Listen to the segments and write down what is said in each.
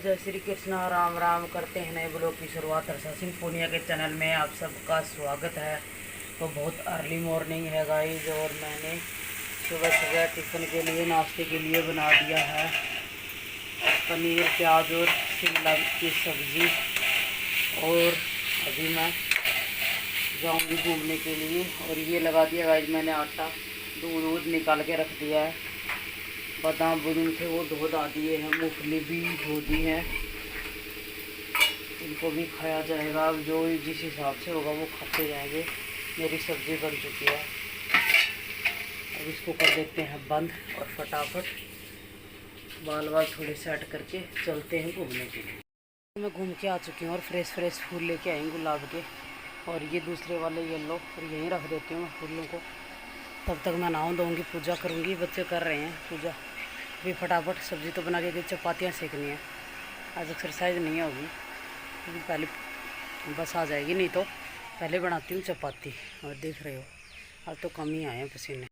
जय श्री कृष्ण, राम राम। करते हैं नए ब्लॉग की शुरुआत। हर्षा सिंह पूनिया के चैनल में आप सबका स्वागत है। तो बहुत अर्ली मॉर्निंग है गाइस, और मैंने सुबह सुबह टिफ़िन के लिए नाश्ते के लिए बना दिया है पनीर प्याज और शिमला की सब्ज़ी। और अभी मैं जाऊंगी घूमने के लिए। और ये लगा दिया गाइस मैंने आटा, दूध निकाल के रख दिया है। बादाम बुदूम थे वो धो धा दिए हैं, मूंगफली भी धो दी है। इनको भी खाया जाएगा, अब जो जिस हिसाब से होगा वो खाते जाएंगे। मेरी सब्ज़ी बन चुकी है, अब इसको कर देते हैं बंद और फटाफट बाल थोड़े सेट करके चलते हैं घूमने के लिए। मैं घूम के आ चुकी हूँ और फ्रेश फूल लेके आई गुलाब के, और ये दूसरे वाले येलो, और यहीं रख देती हूँ मैं फूलों को। तब तक मैं नहाऊँ धोऊँगी, पूजा करूँगी। बच्चे कर रहे हैं पूजा। अभी फटाफट सब्ज़ी तो बना के चपातियाँ सेकनी है। आज एक्सरसाइज नहीं होगी, अभी पहले बस आ जाएगी, नहीं तो पहले बनाती हूँ चपाती। और देख रहे हो आज तो कम ही आए हैं पसीने।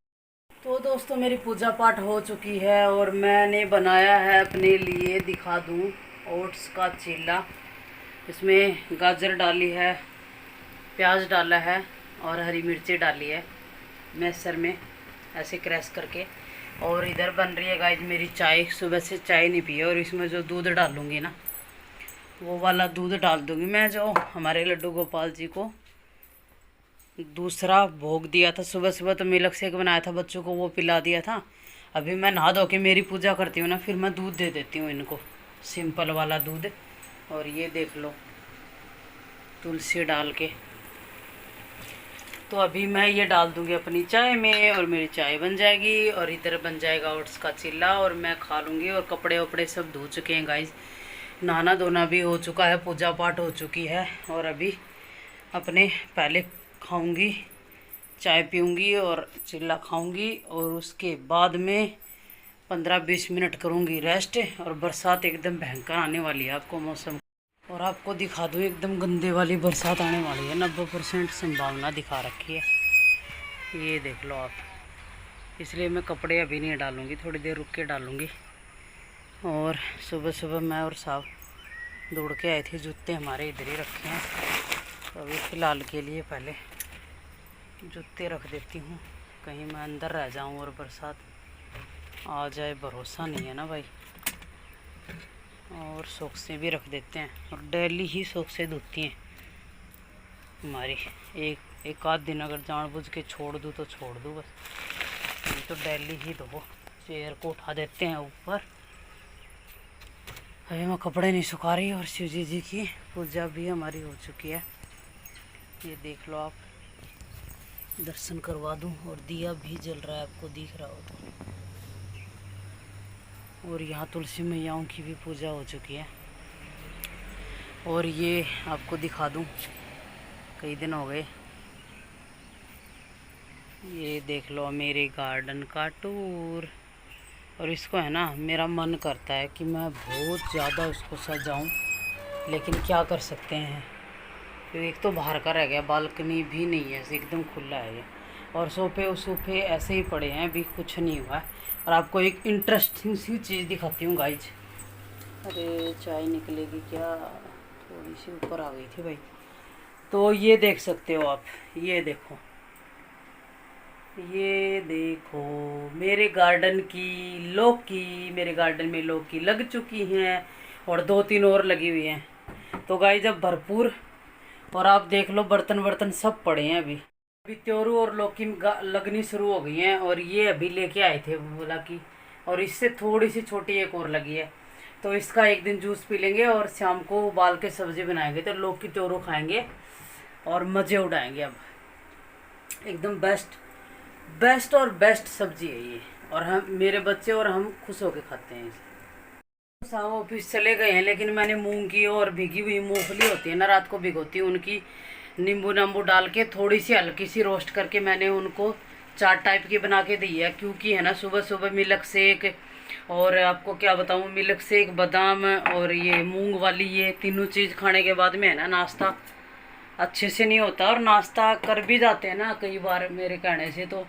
तो दोस्तों मेरी पूजा पाठ हो चुकी है और मैंने बनाया है अपने लिए, दिखा दूँ, ओट्स का चीला। इसमें गाजर डाली है, प्याज डाला है और हरी मिर्ची डाली है मैसर में ऐसे क्रैश करके। और इधर बन रही है गाइस मेरी चाय। सुबह से चाय नहीं पी है, और इसमें जो दूध डालूंगी ना वो वाला दूध डाल दूंगी मैं, जो हमारे लड्डू गोपाल जी को दूसरा भोग दिया था। सुबह सुबह तो मिल्क शेक बनाया था बच्चों को, वो पिला दिया था। अभी मैं नहा धो के मेरी पूजा करती हूँ ना, फिर मैं दूध दे देती हूँ इनको, सिंपल वाला दूध। और ये देख लो तुलसी डाल के। तो अभी मैं ये डाल दूंगी अपनी चाय में और मेरी चाय बन जाएगी। और इधर बन जाएगा ओट्स का चिल्ला और मैं खा लूँगी। और कपड़े वपड़े सब धो चुके हैं गाइस, नहाना धोना भी हो चुका है, पूजा पाठ हो चुकी है। और अभी अपने पहले खाऊंगी, चाय पीऊँगी और चिल्ला खाऊंगी, और उसके बाद में 15-20 मिनट करूँगी रेस्ट। और बरसात एकदम भयंकर आने वाली है, आपको मौसम और आपको दिखा दूँ एकदम गंदे वाली बरसात आने वाली है। 90% संभावना दिखा रखी है, ये देख लो आप। इसलिए मैं कपड़े अभी नहीं डालूँगी, थोड़ी देर रुक के डालूँगी। और सुबह सुबह मैं और साहब दौड़ के आए थे, जूते हमारे इधर ही रखे हैं। तो अभी फ़िलहाल के लिए पहले जूते रख देती हूँ, कहीं मैं अंदर रह जाऊँ और बरसात आ जाए, भरोसा नहीं है ना भाई। और सॉक्सें भी रख देते हैं, और डेली ही सॉक्सें धोती हैं हमारी। एक आध दिन अगर जानबूझ के छोड़ दूँ तो छोड़ दूँ, बस ये तो डेली ही धो। चेयर को उठा देते हैं ऊपर। अभी मैं कपड़े नहीं सुखा रही, और शिव जी की पूजा भी हमारी हो चुकी है। ये देख लो आप, दर्शन करवा दूँ। और दिया भी जल रहा है, आपको दिख रहा हो तो। और यहाँ तुलसी मैयाओं की भी पूजा हो चुकी है। और ये आपको दिखा दूँ, कई दिन हो गए। ये देख लो मेरे गार्डन का टूर। और इसको है ना, मेरा मन करता है कि मैं बहुत ज़्यादा उसको सजाऊं, लेकिन क्या कर सकते हैं। तो एक तो बाहर का रह गया, बालकनी भी नहीं है, एकदम खुला है ये। और सोफे ऐसे ही पड़े हैं, अभी कुछ नहीं हुआ है। और आपको एक इंटरेस्टिंग सी चीज़ दिखाती हूँ गाइज। अरे चाय निकलेगी क्या, थोड़ी सी ऊपर आ गई थी भाई। तो ये देख सकते हो आप, ये देखो, ये देखो मेरे गार्डन की लौकी। मेरे गार्डन में लौकी लग चुकी हैं, और 2-3 और लगी हुई हैं। तो गाइस अब भरपूर। और आप देख लो बर्तन सब पड़े हैं अभी त्योरू और लौकी लगनी शुरू हो गई हैं। और ये अभी लेके आए थे, बोला कि, और इससे थोड़ी सी छोटी एक और लगी है। तो इसका एक दिन जूस पी लेंगे और शाम को उबाल के सब्जी बनाएंगे, तो लौकी त्योरू खाएंगे और मज़े उड़ाएंगे। अब एकदम बेस्ट और बेस्ट सब्जी है ये, और हम, मेरे बच्चे और हम खुश होके खाते हैं इसे। साहब ऑफिस चले गए हैं, लेकिन मैंने मूंग की और भीगी हुई मूंगफली होती है ना, रात को भिगोती हूँ, उनकी नींबू डाल के थोड़ी सी हल्की सी रोस्ट करके मैंने उनको चाट टाइप की बना के दी है। क्योंकि है ना सुबह सुबह मिल्क शेक, और आपको क्या बताऊँ, मिल्क शेक, बादाम और ये मूंग वाली, ये तीनों चीज़ खाने के बाद में है ना नाश्ता अच्छे से नहीं होता। और नाश्ता कर भी जाते हैं ना कई बार मेरे कहने से, तो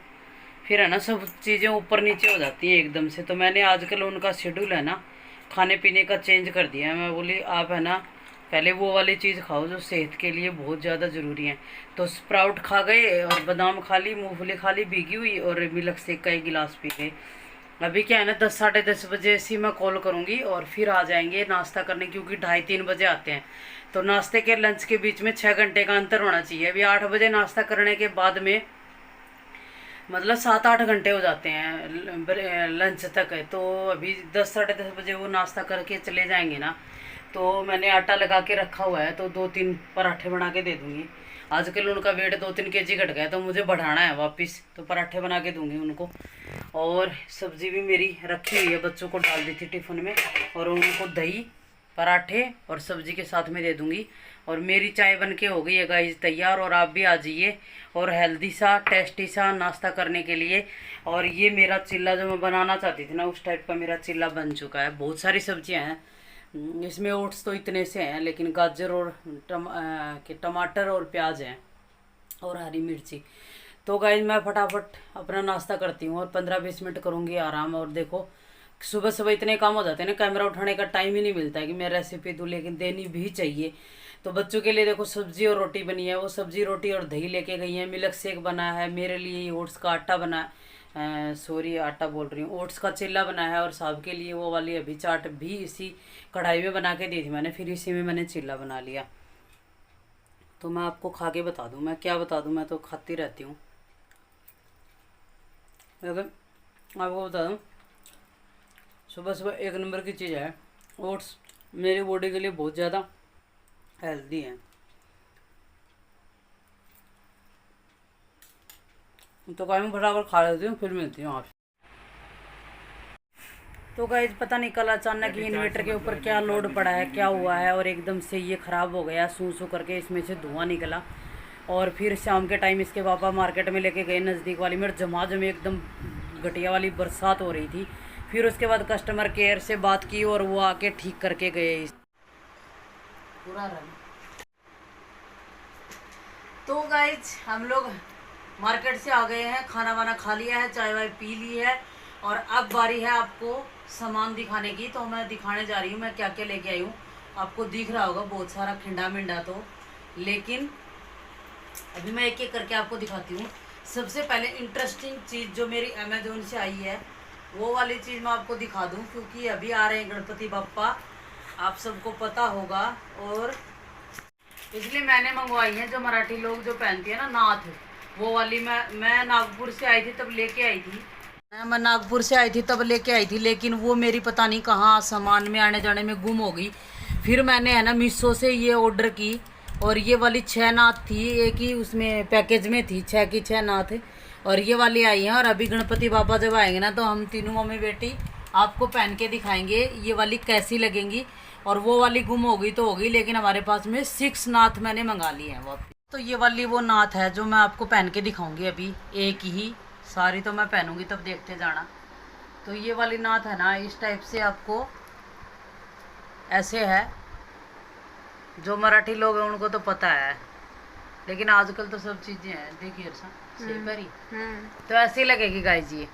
फिर है ना सब चीज़ें ऊपर नीचे हो जाती हैं एकदम से। तो मैंने आजकल उनका शेड्यूल है ना खाने पीने का चेंज कर दिया है। मैं बोली आप है ना पहले वो वाली चीज़ खाओ जो सेहत के लिए बहुत ज़्यादा ज़रूरी है। तो स्प्राउट खा गए और बादाम खा ली, मूंगफली खा ली भीगी हुई, और मिल्क शेक का 1 गिलास पी गए। अभी क्या है ना 10 साढ़े 10 बजे से मैं कॉल करूँगी और फिर आ जाएंगे नाश्ता करने, क्योंकि 2:30-3 बजे आते हैं। तो नाश्ते के लंच के बीच में 6 घंटे का अंतर होना चाहिए। अभी 8 बजे नाश्ता करने के बाद में मतलब 7-8 घंटे हो जाते हैं लंच तक है। तो अभी 10 साढ़े 10 बजे वो नाश्ता करके चले जाएंगे ना, तो मैंने आटा लगा के रखा हुआ है, तो 2-3 पराठे बना के दे दूँगी। आजकल उनका वेट 2-3 केजी घट गया, तो मुझे बढ़ाना है वापस, तो पराठे बना के दूँगी उनको। और सब्ज़ी भी मेरी रखी हुई है, बच्चों को डाल दी थी टिफ़िन में, और उनको दही पराठे और सब्ज़ी के साथ में दे दूँगी। और मेरी चाय बन के हो गई है गाइस तैयार, और आप भी आ जाइए और हेल्दी सा टेस्टी सा नाश्ता करने के लिए। और ये मेरा चिल्ला जो मैं बनाना चाहती थी ना, उस टाइप का मेरा चिल्ला बन चुका है। बहुत सारी सब्जियां हैं इसमें, ओट्स तो इतने से हैं, लेकिन गाजर और टमाटर और प्याज हैं और हरी मिर्ची। तो गाइस मैं फटाफट अपना नाश्ता करती हूँ और 15-20 मिनट करूँगी आराम। और देखो सुबह सुबह इतने काम हो जाते हैं ना, कैमरा उठाने का टाइम ही नहीं मिलता है कि मैं रेसिपी दूँ, लेकिन देनी भी चाहिए। तो बच्चों के लिए देखो सब्जी और रोटी बनी है, वो सब्जी रोटी और दही लेके गई है। मिल्क शेक बना है, मेरे लिए ओट्स का आटा बना सॉरी आटा बोल रही हूँ, ओट्स का चिल्ला बना है। और साहब के लिए वो वाली अभी चाट भी इसी कढ़ाई में बना के दी थी मैंने, फिर इसी में मैंने चिल्ला बना लिया। तो मैं आपको खा के बता दूँ, मैं क्या बता दूँ, मैं तो खाती रहती हूँ। लेकिन आपको बता दूँ सुबह सुबह 1 नंबर की चीज़ है ओट्स, मेरी बॉडी के लिए बहुत ज़्यादा हेल्दी है। तो गाइस फटाफट खा लेती हूँ, फिर मिलती हूँ आपसे। तो गाइस पता नहीं कल अचानक इन्वर्टर के ऊपर क्या लोड पड़ा है, क्या हुआ है, और एकदम से ये ख़राब हो गया, सूं सूं करके इसमें से धुआं निकला। और फिर शाम के टाइम इसके पापा मार्केट में लेके गए नज़दीक वाली, मेरे झमाझम एकदम घटिया वाली बरसात हो रही थी। फिर उसके बाद कस्टमर केयर से बात की और वो आके ठीक करके गए पूरा रन। तो गाइज हम लोग मार्केट से आ गए हैं, खाना वाना खा लिया है, चाय वाय पी ली है, और अब बारी है आपको सामान दिखाने की। तो मैं दिखाने जा रही हूँ मैं क्या क्या लेके आई हूँ। आपको दिख रहा होगा बहुत सारा खिंडा मिंडा, तो लेकिन अभी मैं एक एक करके आपको दिखाती हूँ। सबसे पहले इंटरेस्टिंग चीज़ जो मेरी अमेजोन से आई है, वो वाली चीज़ मैं आपको दिखा दूँ, क्योंकि अभी आ रहे हैं गणपति बप्पा, आप सबको पता होगा। और इसलिए मैंने मंगवाई है, जो मराठी लोग जो पहनती है ना नाथ, वो वाली। मैं नागपुर से आई थी तब लेके आई थी, मैं नागपुर से आई थी तब लेके आई थी, लेकिन वो मेरी पता नहीं कहाँ सामान में आने जाने में गुम हो गई। फिर मैंने है ना मीशो से ये ऑर्डर की, और ये वाली 6 नाथ थी, एक ही उसमें पैकेज में थी, 6 की 6 नाथ, और ये वाली आई है। और अभी गणपति बाबा जब आएंगे ना, तो हम तीनों मम्मी बेटी आपको पहन के दिखाएंगे ये वाली कैसी लगेंगी। और वो वाली गुम हो गई तो हो गई, लेकिन हमारे पास में 6 नाथ मैंने मंगा ली है वापस। तो ये वाली वो नाथ है जो मैं आपको पहन के दिखाऊंगी अभी, एक ही, सारी तो मैं पहनूंगी तब देखते जाना। तो ये वाली नाथ है ना, इस टाइप से आपको ऐसे है, जो मराठी लोग हैं उनको तो पता है, लेकिन आजकल तो सब चीजें हैं, देखिए तो ऐसी लगेगी गाइस ये।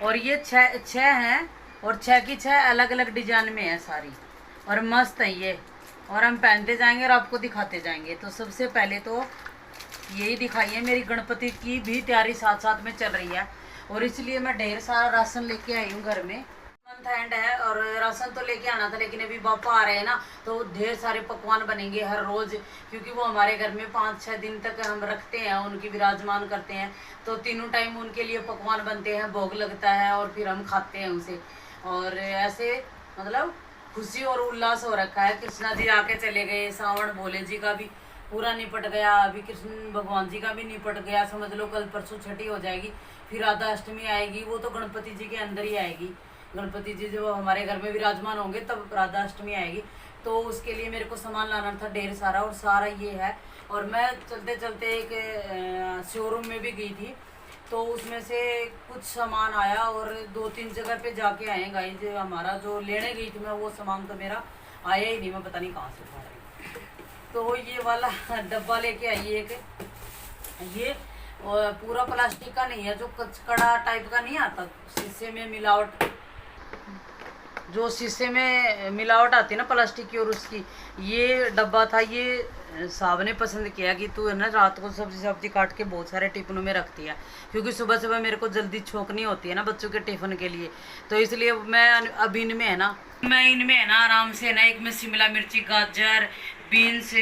और ये 6 हैं, और 6 की 6 अलग अलग डिजाइन में है सारी, और मस्त है ये। और हम पहनते जाएंगे और आपको दिखाते जाएंगे। तो सबसे पहले तो यही दिखाइए, मेरी गणपति की भी तैयारी साथ साथ में चल रही है, और इसलिए मैं ढेर सारा राशन लेके आई हूँ घर में। मंथ एंड है और राशन तो लेके आना था, लेकिन अभी पापा आ रहे हैं ना, तो ढेर सारे पकवान बनेंगे हर रोज, क्योंकि वो हमारे घर में 5-6 दिन तक हम रखते हैं, उनकी विराजमान करते हैं। तो तीनों टाइम उनके लिए पकवान बनते हैं, भोग लगता है, और फिर हम खाते हैं उसे। और ऐसे मतलब खुशी और उल्लास हो रखा है। कृष्णा जी आके चले गए, सावन भोले जी का भी पूरा निपट गया, अभी कृष्ण भगवान जी का भी निपट गया, समझ लो कल परसों छठी हो जाएगी, फिर राधा अष्टमी आएगी, वो तो गणपति जी के अंदर ही आएगी। गणपति जी जब हमारे घर में विराजमान होंगे तब राधा अष्टमी आएगी। तो उसके लिए मेरे को सामान लाना था ढेर सारा, और सारा ये है। और मैं चलते चलते एक शोरूम में भी गई थी, तो उसमें से कुछ सामान आया, और 2-3 जगह पे जाके आए गाइस। हमारा जो लेने गई थी मैं, वो सामान तो मेरा आया ही नहीं, मैं पता नहीं कहाँ से उठा रही। तो ये वाला डब्बा लेके आई एक, ये पूरा प्लास्टिक का नहीं है, जो कचकड़ा टाइप का नहीं आता, शीशे में मिलावट जो शीशे में मिलावट आती है ना प्लास्टिक की, और उसकी ये डब्बा था, ये साहब ने पसंद किया कि तू है ना रात को सब्जी सब्जी काट के बहुत सारे टिफिनों में रखती है, क्योंकि सुबह सुबह मेरे को जल्दी छोंकनी होती है ना बच्चों के टिफिन के लिए। तो इसलिए मैं अब इनमें है ना, आराम से ना, एक में शिमला मिर्ची, गाजर, बीन्स,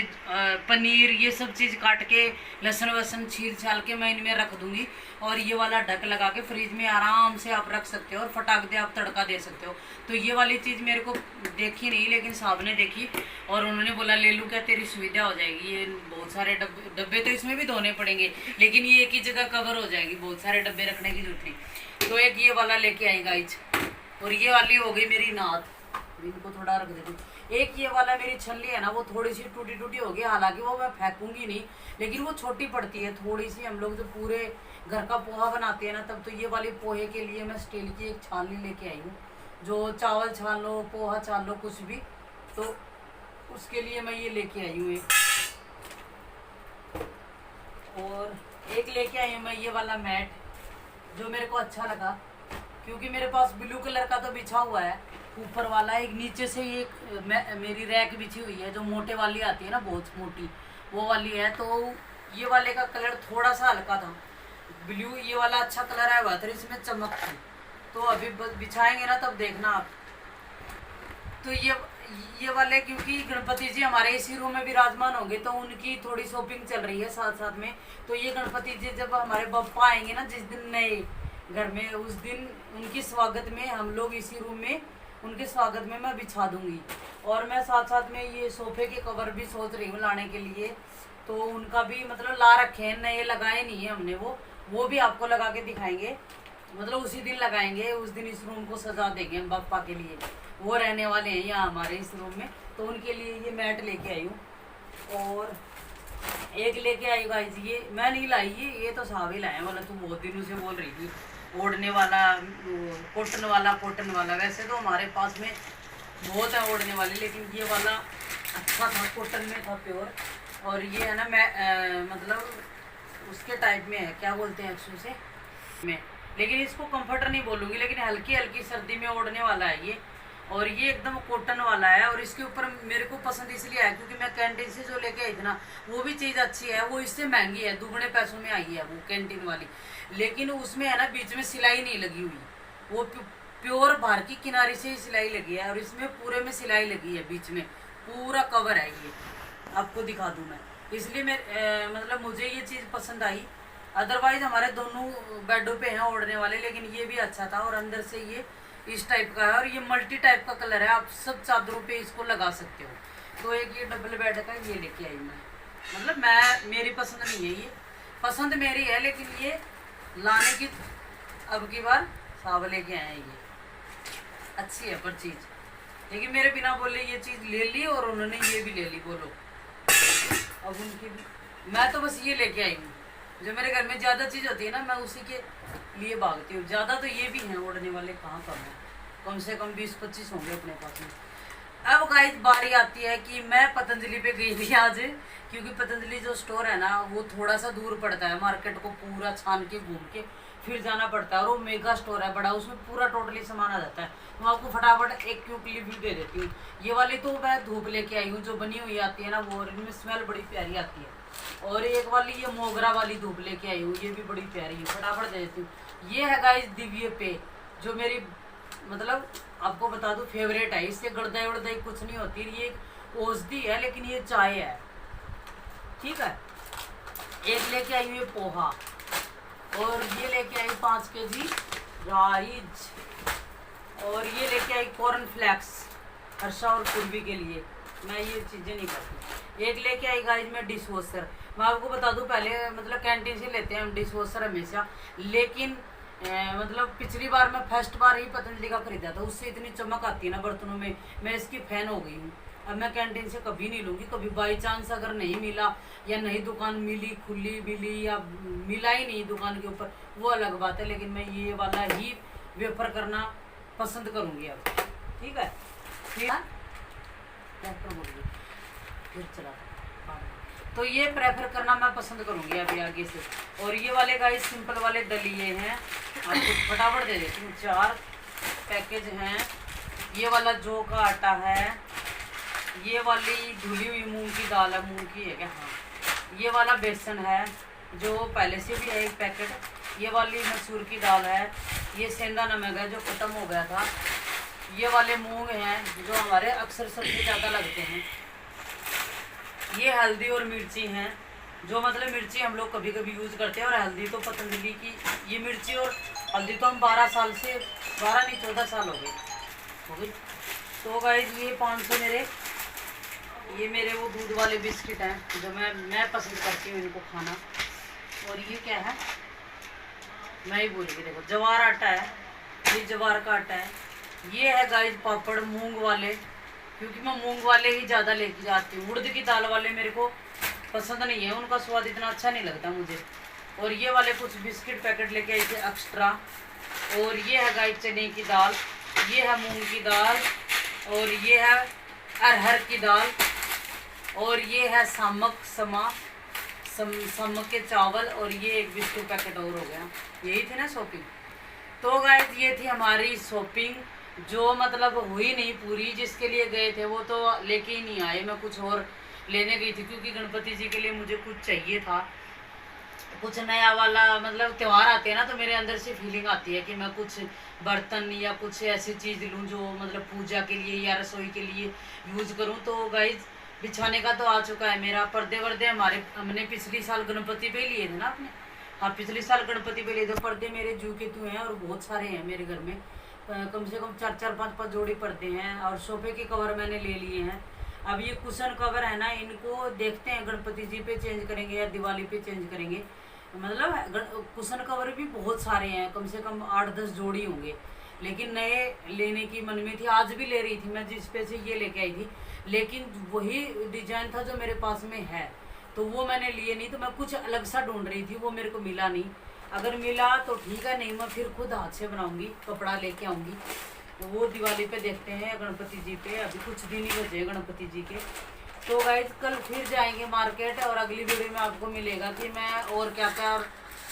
पनीर, ये सब चीज़ काट के, लहसुन वसन छील छाल के मैं इनमें रख दूंगी। और ये वाला ढक लगा के फ्रिज में आराम से आप रख सकते हो, और फटाक दे आप तड़का दे सकते हो। तो ये वाली चीज़ मेरे को देखी नहीं, लेकिन साहब ने देखी और उन्होंने बोला ले लूँ क्या, तेरी सुविधा हो जाएगी। ये बहुत सारे डब्बे तो इसमें भी धोने पड़ेंगे, लेकिन ये एक ही जगह कवर हो जाएगी, बहुत सारे डब्बे रखने की जरूरत नहीं। तो एक ये वाला लेके आई गाइज, और ये वाली हो गई मेरी नाद, इनको थोड़ा रख देती हूँ। एक ये वाला मेरी छल्ली है ना, वो थोड़ी सी टूटी टूटी होगी, हालांकि वो मैं फेंकूंगी नहीं, लेकिन वो छोटी पड़ती है थोड़ी सी। हम लोग जब पूरे घर का पोहा बनाते हैं ना, तब तो ये वाली पोहे के लिए मैं स्टील की एक छाननी लेके आई हूँ, जो चावल छान लो, पोहा छान लो, कुछ भी, तो उसके लिए मैं ये लेके आई हूँ एक। और एक लेके आई हूँ मैं ये वाला मैट, जो मेरे को अच्छा लगा, क्योंकि मेरे पास ब्लू कलर का तो बिछा हुआ है ऊपर वाला, एक नीचे से एक मेरी रैक बिछी हुई है, जो मोटे वाली आती है ना, बहुत मोटी, वो वाली है। तो ये वाले का कलर थोड़ा सा हल्का था ब्लू, ये वाला अच्छा कलर है, बेहतर इसमें चमक थी। तो अभी बिछाएंगे ना तब देखना आप। तो ये वाले, क्योंकि गणपति जी हमारे इसी रूम में विराजमान होंगे, तो उनकी थोड़ी शॉपिंग चल रही है साथ साथ में। तो ये गणपति जी जब हमारे बप्पा आएंगे ना, जिस दिन नए घर में, उस दिन उनकी स्वागत में हम लोग इसी रूम में, उनके स्वागत में मैं बिछा दूंगी। और मैं साथ साथ में ये सोफे के कवर भी सोच रही हूँ लाने के लिए, तो उनका भी मतलब ला रखे हैं, नए लगाए नहीं है हमने, वो भी आपको लगा के दिखाएंगे, मतलब उसी दिन लगाएंगे, उस दिन इस रूम को सजा देंगे हम बप्पा के लिए, वो रहने वाले हैं यहाँ हमारे इस रूम में। तो उनके लिए ये मैट लेके आई हूँ। और एक लेके आई गाइस, ये मैं नहीं लाई, ये तो साहब ही लाए, बोला तू बहुत दिनों से बोल रही थी ओढ़ने वाला, कॉटन वाला। वैसे तो हमारे पास में बहुत है ओढ़ने वाले, लेकिन ये वाला अच्छा था, कॉटन में था, प्योर। और ये है ना, मैं मतलब उसके टाइप में है, क्या बोलते हैं अक्सू से में, लेकिन इसको कंफर्टर नहीं बोलूँगी, लेकिन हल्की हल्की सर्दी में ओढ़ने वाला है ये। और ये एकदम कॉटन वाला है, और इसके ऊपर मेरे को पसंद इसलिए है क्योंकि मैं कैंटीन से जो लेके आई थी ना, वो भी चीज़ अच्छी है, वो इससे महंगी है, दुगने पैसों में आई है वो कैंटीन वाली, लेकिन उसमें है ना बीच में सिलाई नहीं लगी हुई, वो प्योर बाहर की किनारे से ही सिलाई लगी है, और इसमें पूरे में सिलाई लगी है, बीच में पूरा कवर है। ये आपको दिखा दूँ मैं, इसलिए मैं मतलब मुझे ये चीज़ पसंद आई। अदरवाइज हमारे दोनों बेडों पे हैं ओढ़ने वाले, लेकिन ये भी अच्छा था, और अंदर से ये इस टाइप का है, और ये मल्टी टाइप का कलर है, आप सब चादरों पे इसको लगा सकते हो। तो एक ये डबल बेड का ये लेके आई मैं, मतलब मेरी पसंद नहीं है, ये पसंद मेरी है, लेकिन ये लाने की अब की बार साहब लेके आए हैं। ये अच्छी है पर चीज़, लेकिन मेरे बिना बोले ये चीज़ ले ली, और उन्होंने ये भी ले ली, बोलो अब उनकी मैं तो बस ये लेके आई हूँ। जो मेरे घर में ज़्यादा चीज़ होती है ना, मैं उसी के लिए भागती हूँ। ज़्यादा तो ये भी हैं ओढ़ने वाले, कहाँ कम है, कम से कम 20-25 होंगे अपने पास में। अब गाइस बारी आती है कि मैं पतंजलि पे गई थी आज, क्योंकि पतंजलि जो स्टोर है ना, वो थोड़ा सा दूर पड़ता है, मार्केट को पूरा छान के घूम के फिर जाना पड़ता है, और वो मेगा स्टोर है बड़ा, उसमें पूरा टोटली सामान आ जाता है। मैं आपको फटाफट एक क्यों क्लिप भी दे देती हूँ। ये वाली तो मैं धूप लेके आई हूँ, जो बनी हुई आती है ना, वो इनमें स्मेल बड़ी प्यारी आती है। और एक वाली ये मोगरा वाली धूप लेके आई हूँ, ये भी बड़ी प्यारी है, फटाफट दे देती हूँ। ये है गाइस दिव्य पे, जो मेरी मतलब आपको बता दूं फेवरेट है, इससे गड़दाई उड़दाई कुछ नहीं होती, ये एक औषधि है, लेकिन ये चाय है, ठीक है। एक लेके आई हुई पोहा, और ये लेके आई 5 kg राइस, और ये लेके आई कॉर्न फ्लैक्स हर्षा और पूर्वी के लिए, मैं ये चीज़ें नहीं करती। एक लेके आई गाइस मैं डिश वॉशर, मैं आपको बता दूं पहले मतलब कैंटीन से लेते हैं हम डिश वॉशर हमेशा, लेकिन मतलब पिछली बार मैं फर्स्ट बार ही पतंजलि का खरीदा था, उससे इतनी चमक आती है ना बर्तनों में, मैं इसकी फ़ैन हो गई हूँ। अब मैं कैंटीन से कभी नहीं लूँगी, कभी बाई चांस अगर नहीं मिला, या नई दुकान मिली, खुली मिली, या मिला ही नहीं दुकान के ऊपर, वो अलग बात है, लेकिन मैं ये वाला ही वेफर करना पसंद करूँगी अब, ठीक है। ठीक है, फिर चला तो ये प्रेफर करना मैं पसंद करूँगी अभी आगे से। और ये वाले गाइस सिंपल वाले दलिए हैं, आपको फटाफट दे देती हूँ, 4 पैकेज हैं, ये वाला जौ का आटा है, ये वाली धुली हुई मूंग की दाल है, मूंग की है क्या, हाँ। ये वाला बेसन है जो पहले से भी है एक पैकेट। ये वाली मसूर की दाल है। ये सेंधा नमक है जो ख़त्म हो गया था। ये वाले मूंग हैं जो हमारे अक्सर सबसे ज़्यादा लगते हैं। ये हल्दी और मिर्ची हैं, जो मतलब मिर्ची हम लोग कभी कभी यूज़ करते हैं, और हल्दी तो पतंजलि की। ये मिर्ची और हल्दी तो हम 12 साल से, 12 नहीं 14 साल हो गई। तो गाइस ये 500 मेरे वो दूध वाले बिस्किट हैं जो मैं पसंद करती हूँ इनको खाना। और ये क्या है मैं ही भूल गई, देखो जवार आटा है, ये जवार का आटा है। ये है गाइस पापड़ मूंग वाले, क्योंकि मैं मूंग वाले ही ज़्यादा लेके जाती हूँ। उड़द की दाल वाले मेरे को पसंद नहीं है, उनका स्वाद इतना अच्छा नहीं लगता मुझे। और ये वाले कुछ बिस्किट पैकेट लेके आई थे एक्स्ट्रा। और ये है गाइस चने की दाल, ये है मूंग की दाल, और ये है अरहर की दाल, और ये है समक के चावल, और ये एक बिस्कुट पैकेट और हो गया। यही थी ना शॉपिंग। तो गाइस ये थी हमारी शॉपिंग, जो मतलब हुई नहीं पूरी। जिसके लिए गए थे वो तो लेके ही नहीं आए, मैं कुछ और लेने गई थी, क्योंकि गणपति जी के लिए मुझे कुछ चाहिए था, कुछ नया वाला। मतलब त्यौहार आते हैं ना, तो मेरे अंदर से फीलिंग आती है कि मैं कुछ बर्तन या कुछ ऐसी चीज़ लूँ जो मतलब पूजा के लिए या रसोई के लिए यूज़ करूँ। तो गाइज बिछाने का तो आ चुका है मेरा। पर्दे वर्दे हमने पिछली साल गणपति पे लिए थे ना अपने, हाँ पिछले साल गणपति पे लिए थे। पर्दे मेरे जू के तू हैं, और बहुत सारे हैं मेरे घर में, कम से कम 4-4, 5-5 जोड़ी पर्दे हैं। और सोफे के कवर मैंने ले लिए हैं। अब ये कुशन कवर है ना, इनको देखते हैं गणपति जी पे चेंज करेंगे या दिवाली पे चेंज करेंगे। मतलब कुशन कवर भी बहुत सारे हैं, कम से कम 8-10 जोड़ी होंगे। लेकिन नए लेने की मन में थी, आज भी ले रही थी मैं, जिस पे से ये लेके आई थी, लेकिन वही डिजाइन था जो मेरे पास में है, तो वो मैंने लिए नहीं। तो मैं कुछ अलग सा ढूंढ रही थी, वो मेरे को मिला नहीं। अगर मिला तो ठीक है, नहीं मैं फिर खुद हाथ से बनाऊंगी, कपड़ा लेके आऊंगी। तो वो दिवाली पे देखते हैं, गणपति जी पे अभी कुछ दिन ही बचे गणपति जी के। तो गाइज कल फिर जाएंगे मार्केट, और अगली वीडियो में आपको मिलेगा कि मैं और क्या क्या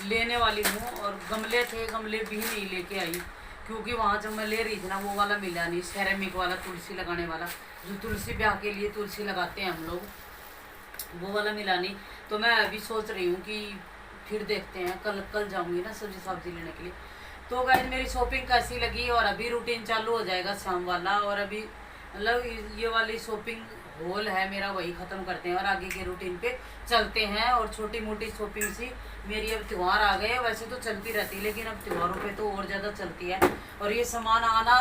लेने वाली हूँ। और गमले थे, गमले भी नहीं लेके आई, क्योंकि वहाँ जब मैं ले रही थी ना वो वाला मिला नहीं, सेरेमिक वाला तुलसी लगाने वाला, जो तुलसी ब्याह के लिए तुलसी लगाते हैं हम लोग, वो वाला मिला नहीं। तो मैं अभी सोच रही हूँ कि फिर देखते हैं, कल जाऊँगी ना सब्जी लेने के लिए। तो गाइस मेरी शॉपिंग कैसी लगी, और अभी रूटीन चालू हो जाएगा शाम वाला, और अभी मतलब ये वाली शॉपिंग होल है मेरा, वही ख़त्म करते हैं और आगे के रूटीन पे चलते हैं। और छोटी मोटी शॉपिंग सी मेरी, अब त्यौहार आ गए, वैसे तो चलती रहती है लेकिन अब त्योहारों पे तो और ज़्यादा चलती है। और ये सामान आना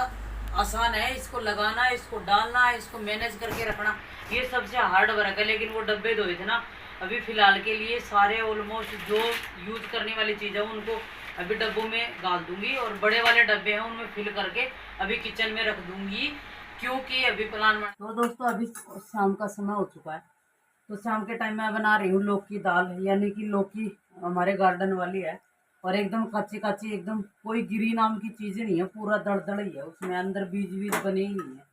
आसान है, इसको लगाना, इसको डालना, इसको मैनेज करके रखना, ये सबसे हार्ड वर्क है। लेकिन वो डब्बे धोए थे ना, अभी फ़िलहाल के लिए सारे ऑलमोस्ट जो यूज़ करने वाली चीज़ है उनको अभी डब्बों में डाल दूंगी, और बड़े वाले डब्बे हैं उनमें फिल करके अभी किचन में रख दूंगी, क्योंकि अभी प्लान। तो दोस्तों अभी शाम का समय हो चुका है, तो शाम के टाइम मैं बना रही हूँ लौकी दाल, यानी कि लौकी हमारे गार्डन वाली है, और एकदम कच्ची कच्ची, एकदम कोई गिरी नाम की चीज़ नहीं है, पूरा दड़दड़ ही है, उसमें अंदर बीज बने ही नहीं है।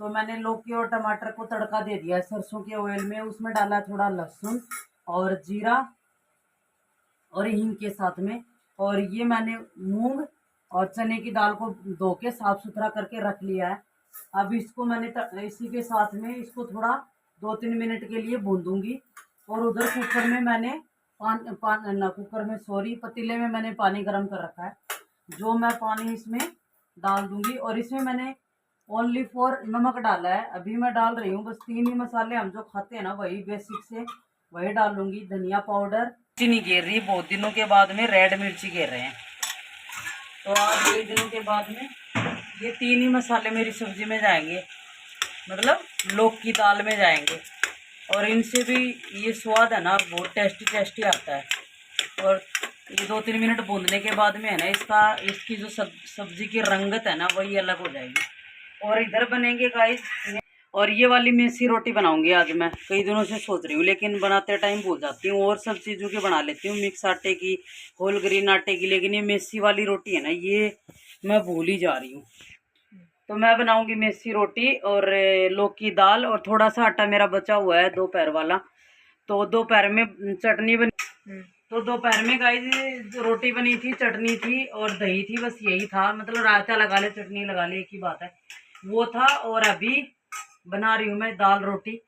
तो मैंने लौकी और टमाटर को तड़का दे दिया है सरसों के ऑयल में, उसमें डाला थोड़ा लहसुन और जीरा और हींग के साथ में। और ये मैंने मूंग और चने की दाल को धो के साफ सुथरा करके रख लिया है। अब इसको मैंने इसी के साथ में इसको थोड़ा 2-3 मिनट के लिए भूनूंगी। और उधर कुकर में मैंने पतीले में मैंने पानी गर्म कर रखा है, जो मैं पानी इसमें डाल दूंगी। और इसमें मैंने ओनली फॉर नमक डाला है, अभी मैं डाल रही हूँ बस 3 ही मसाले, हम जो खाते हैं ना वही बेसिक से वही डाल लूँगी। धनिया पाउडर नहीं गिर रही, बहुत दिनों के बाद में रेड मिर्ची गिर रहे हैं, तो आज कई दिनों के बाद में ये 3 ही मसाले मेरी सब्जी में जाएंगे, मतलब लौकी दाल में जाएंगे। और इनसे भी ये स्वाद है ना बहुत टेस्टी आता है। और ये 2-3 मिनट भूनने के बाद में है ना इसकी जो सब्जी की रंगत है ना वही अलग हो जाएगी। और इधर बनेंगे गाइस, और ये वाली मेसी रोटी बनाऊंगी आज मैं, कई दिनों से सोच रही हूँ लेकिन बनाते टाइम भूल जाती हूँ, और सब चीज़ों की बना लेती हूँ, मिक्स आटे की, होल ग्रेन आटे की, लेकिन ये मेसी वाली रोटी है ना ये मैं भूल ही जा रही हूँ। तो मैं बनाऊंगी मेसी रोटी और लौकी दाल, और थोड़ा सा आटा मेरा बचा हुआ है दोपहर वाला, तो दोपहर में चटनी बनी। तो दोपहर में गाइस रोटी बनी थी, चटनी थी और दही थी, बस यही था। मतलब रायता लगा ले, चटनी लगा ले, एक ही बात है। वो था। और अभी बना रही हूँ मैं दाल रोटी,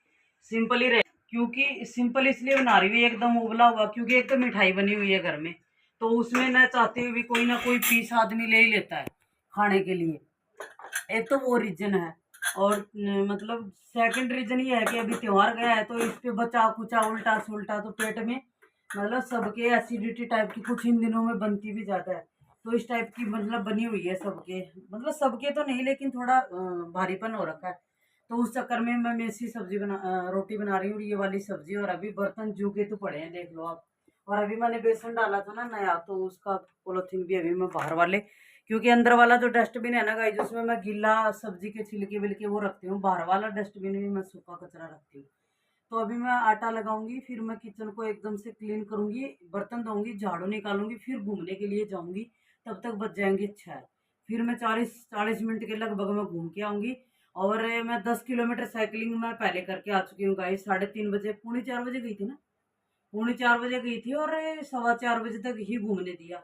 सिंपल ही रहे, क्योंकि सिंपल इसलिए बना रही हूँ एकदम उबला हुआ, क्योंकि एक तो मिठाई बनी हुई है घर में, तो उसमें न चाहते हुए भी कोई ना कोई पीस आदमी ले ही लेता है खाने के लिए। एक तो वो रीजन है, और मतलब सेकंड रीजन ये है कि अभी त्योहार गया है, तो इस पे बचा कुचा उल्टा सुल्टा तो पेट में मतलब सबके एसिडिटी टाइप की कुछ इन दिनों में बनती भी ज़्यादा है, तो इस टाइप की मतलब बनी हुई है सबके, मतलब सबके तो नहीं लेकिन थोड़ा भारीपन हो रखा है। तो उस चक्कर में मैं मेसी सब्जी रोटी बना रही हूँ, ये वाली सब्जी। और अभी बर्तन जूगे तो पड़े हैं, देख लो आप। और अभी मैंने बेसन डाला था ना नया, तो उसका पॉलीथीन भी अभी मैं बाहर वाले, क्योंकि अंदर वाला जो डस्टबिन है ना गाइस, जिसमें मैं गीला सब्जी के छिलके विलके वो रखती हूँ, बाहर वाला डस्टबिन में मैं सूखा कचरा रखती हूँ। तो अभी मैं आटा लगाऊंगी, फिर मैं किचन को एकदम से क्लीन करूंगी, बर्तन धोऊंगी, झाड़ू निकालूंगी, फिर घूमने के लिए जाऊंगी। तब तक बच जाएंगे 6। फिर मैं 40 मिनट के लगभग मैं घूम के आऊंगी। और मैं 10 किलोमीटर साइकिलिंग मैं पहले करके आ चुकी हूँ गाइस। 3:30 बजे, 3:45 गई थी ना, 3:45 गई थी, और 4:15 बजे तक ही घूमने दिया,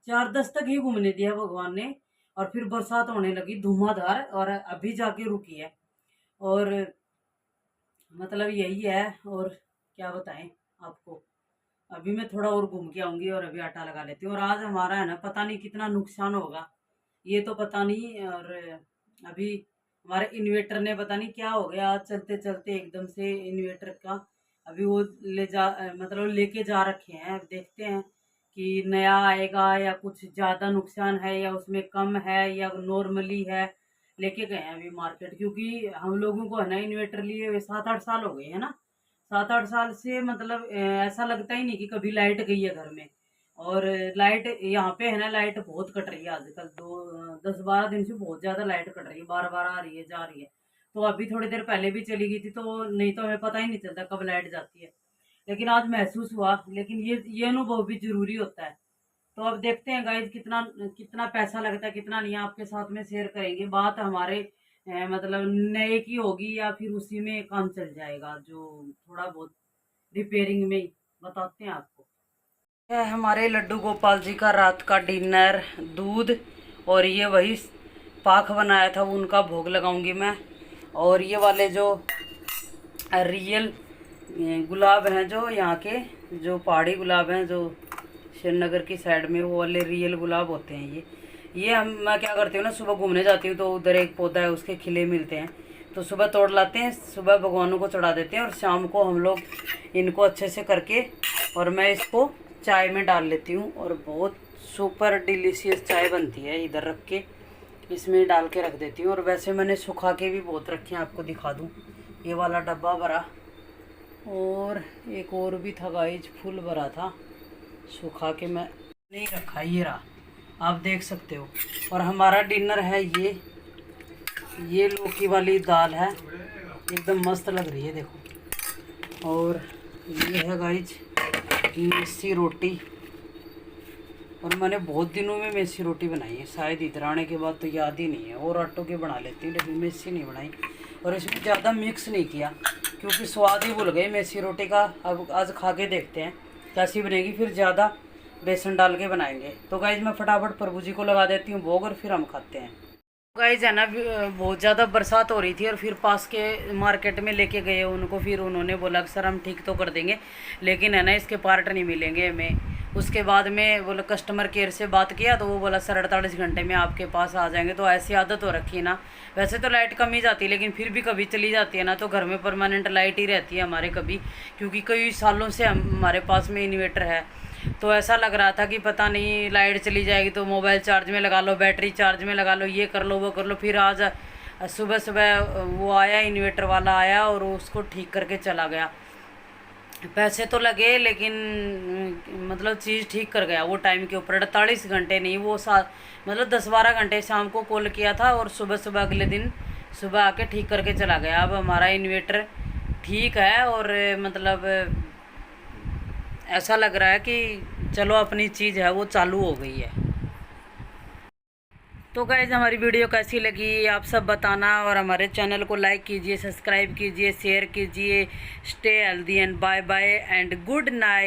4:10 तक ही घूमने दिया भगवान ने। और फिर बरसात होने लगी धुआंधार, और अभी जाके रुकी है। और मतलब यही है, और क्या बताएं आपको। अभी मैं थोड़ा और घूम के आऊंगी और अभी आटा लगा लेती हूँ। और आज हमारा है ना, पता नहीं कितना नुकसान होगा, ये तो पता नहीं। और अभी हमारे इन्वेटर ने पता नहीं क्या हो गया, आज चलते चलते एकदम से इन्वेटर का अभी वो मतलब लेके जा रखे हैं। अब देखते हैं कि नया आएगा या कुछ ज़्यादा नुकसान है या उसमें कम है या नॉर्मली है। लेके गए हैं अभी मार्केट, क्योंकि हम लोगों को है ना इन्वेटर लिए हुए 7-8 साल हो गए है ना। 7-8 साल से मतलब ऐसा लगता ही नहीं कि कभी लाइट गई है घर में। और लाइट यहाँ पे है ना, लाइट बहुत कट रही है आजकल, 10-12 दिन से बहुत ज्यादा लाइट कट रही है, बार बार आ रही है जा रही है। तो अभी थोड़ी देर पहले भी चली गई थी, तो नहीं तो हमें पता ही नहीं चलता कब लाइट जाती है। लेकिन आज महसूस हुआ, लेकिन ये अनुभव भी जरूरी होता है। तो अब देखते हैं गाइज कितना कितना पैसा लगता है कितना नहीं, आपके साथ में शेयर करेंगे। बात हमारे मतलब नए की होगी या फिर उसी में काम चल जाएगा, जो थोड़ा बहुत रिपेयरिंग में ही बताते हैं आपको। है हमारे लड्डू गोपाल जी का रात का डिनर, दूध और ये वही पाक बनाया था उनका भोग लगाऊंगी मैं। और ये वाले जो रियल गुलाब हैं, जो यहाँ के जो पहाड़ी गुलाब हैं, जो श्रीनगर की साइड में, वो वाले रियल गुलाब होते हैं ये मैं क्या करती हूँ ना, सुबह घूमने जाती हूँ तो उधर एक पौधा है, उसके खिले मिलते हैं, तो सुबह तोड़ लाते हैं, सुबह भगवानों को चढ़ा देते हैं, और शाम को हम लोग इनको अच्छे से करके और मैं इसको चाय में डाल लेती हूँ। और बहुत सुपर डिलीशियस चाय बनती है, इधर रख के इसमें डाल के रख देती हूँ। और वैसे मैंने सुखा के भी बहुत रखे हैं, आपको दिखा दूँ, ये वाला डब्बा भरा, और एक और भी था गाइज, फुल भरा था, सुखा के मैं नहीं रखा, ये रहा, आप देख सकते हो। और हमारा डिनर है ये लौकी वाली दाल है, एकदम मस्त लग रही है देखो। और ये है गाइज मेसी रोटी, और मैंने बहुत दिनों में मेसी रोटी बनाई है, शायद इधर आने के बाद तो याद ही नहीं है। और आटो के बना लेती हूँ लेकिन मेसी नहीं बनाई, और इसमें ज़्यादा मिक्स नहीं किया क्योंकि स्वाद ही भूल गए मेसी रोटी का। अब आज खा के देखते हैं कैसी बनेगी, फिर ज़्यादा बेसन डाल के बनाएंगे। तो गाइज मैं फटाफट प्रभु जी को लगा देती हूँ भोग, और फिर हम खाते हैं। गाइज है ना, बहुत ज़्यादा बरसात हो रही थी, और फिर पास के मार्केट में लेके गए उनको, फिर उन्होंने बोला कि सर हम ठीक तो कर देंगे, लेकिन है ना इसके पार्ट नहीं मिलेंगे हमें। उसके बाद में बोला कस्टमर केयर से बात किया, तो वो बोला सर 48 घंटे में आपके पास आ जाएंगे। तो ऐसी आदत हो रखी है ना, वैसे तो लाइट कम ही जाती है, लेकिन फिर भी कभी चली जाती है ना, तो घर में परमानेंट लाइट ही रहती है हमारे कभी, क्योंकि कई सालों से हमारे पास में इन्वेटर है। तो ऐसा लग रहा था कि पता नहीं लाइट चली जाएगी तो मोबाइल चार्ज में लगा लो, बैटरी चार्ज में लगा लो, ये कर लो वो कर लो। फिर आज सुबह सुबह वो आया, इन्वेटर वाला आया और उसको ठीक करके चला गया। पैसे तो लगे, लेकिन मतलब चीज़ ठीक कर गया वो टाइम के ऊपर। 48 घंटे नहीं, वो मतलब 10-12 घंटे शाम को कॉल किया था, और सुबह सुबह अगले दिन सुबह आके ठीक करके चला गया। अब हमारा इन्वेटर ठीक है, और मतलब ऐसा लग रहा है कि चलो अपनी चीज़ है वो चालू हो गई है। तो गाइज हमारी वीडियो कैसी लगी आप सब बताना, और हमारे चैनल को लाइक कीजिए, सब्सक्राइब कीजिए, शेयर कीजिए। Stay healthy and bye bye and good night.